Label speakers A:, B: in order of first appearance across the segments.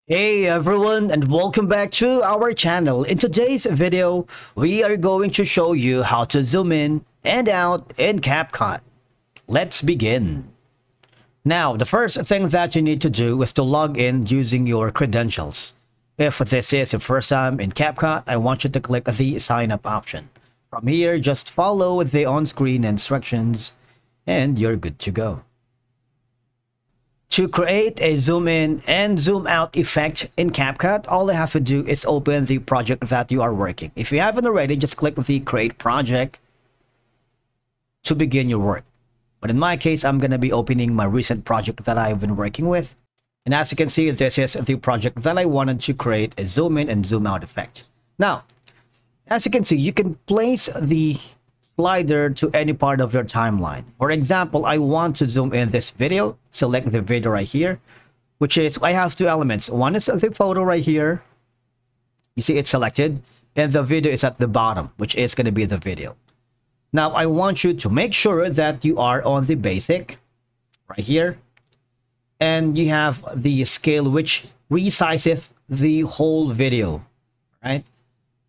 A: Hey everyone, and welcome back to our channel. In today's video, we are going to show you how to zoom in and out in CapCut. Let's begin. Now, the first thing that you need to do is to log in using your credentials. If this is your first time in CapCut, I want you to click the sign up option. From here, just follow the on-screen instructions and you're good to go. To create a zoom in and zoom out effect in CapCut, all you have to do is open the project that you are working. If you haven't already, just click the create project to begin your work. But in my case, I'm going to be opening my recent project that I've been working with. And as you can see, this is the project that I wanted to create a zoom in and zoom out effect. Now, as you can see, you can place the slider to any part of your timeline. For example, I want to zoom in this video. Select the video right here, which is, I have two elements. One is the photo right here. You see it's selected, and the video is at the bottom, which is going to be the video. Now, I want you to make sure that you are on the basic right here, and you have the scale which resizes the whole video, right?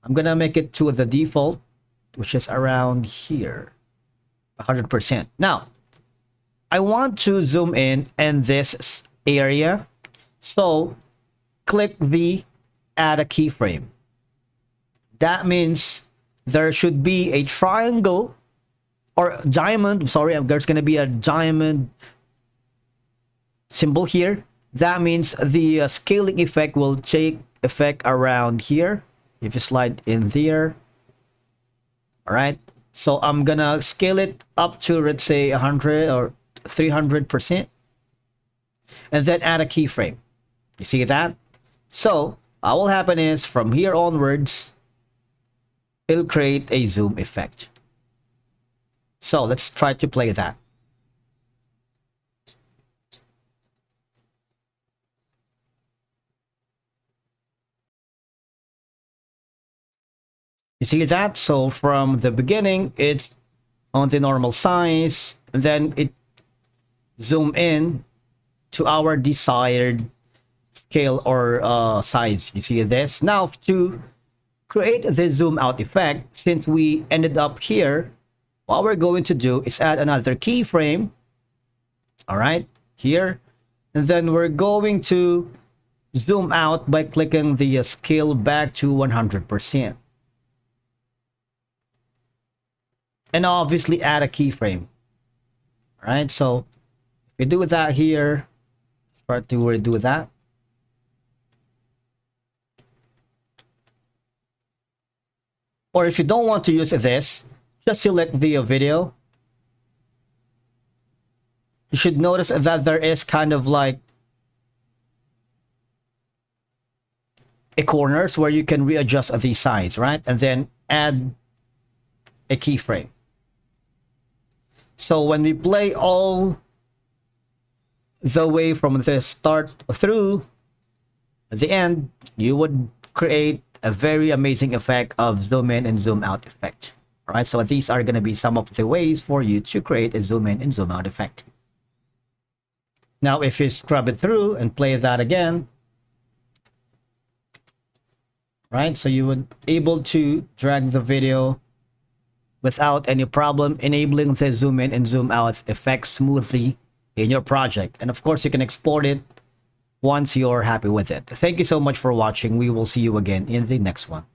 A: I'm going to make it to the default, which is around here, 100%. Now, I want to zoom in this area. So click the add a keyframe. That means there should be a triangle or diamond. Sorry, there's going to be a diamond symbol here. That means the scaling effect will take effect around here. If you slide in there. All right. So I'm going to scale it up to, let's say, 100 or 300%, and then add a keyframe. You see that? So what will happen is from here onwards, it'll create a zoom effect. So let's try to play that. You see that? So from the beginning, it's on the normal size, and then it zoom in to our desired scale or size. You see this? Now, to create the zoom out effect, since we ended up here, what we're going to do is add another keyframe. All right, here. And then we're going to zoom out by clicking the scale back to 100%. And obviously add a keyframe. All right, so we do that here. Start to redo that. Or if you don't want to use this, just select the video. You should notice that there is kind of like a corners where you can readjust the size, right? And then add a keyframe. So when we play all the way from the start through the end, you would create a very amazing effect of zoom in and zoom out effect. All right, so these are going to be some of the ways for you to create a zoom in and zoom out effect. Now, if you scrub it through and play that again, right, so you would able to drag the video without any problem, enabling the zoom in and zoom out effect smoothly in your project. And of course, you can export it once you're happy with it. Thank you so much for watching. We will see you again in the next one.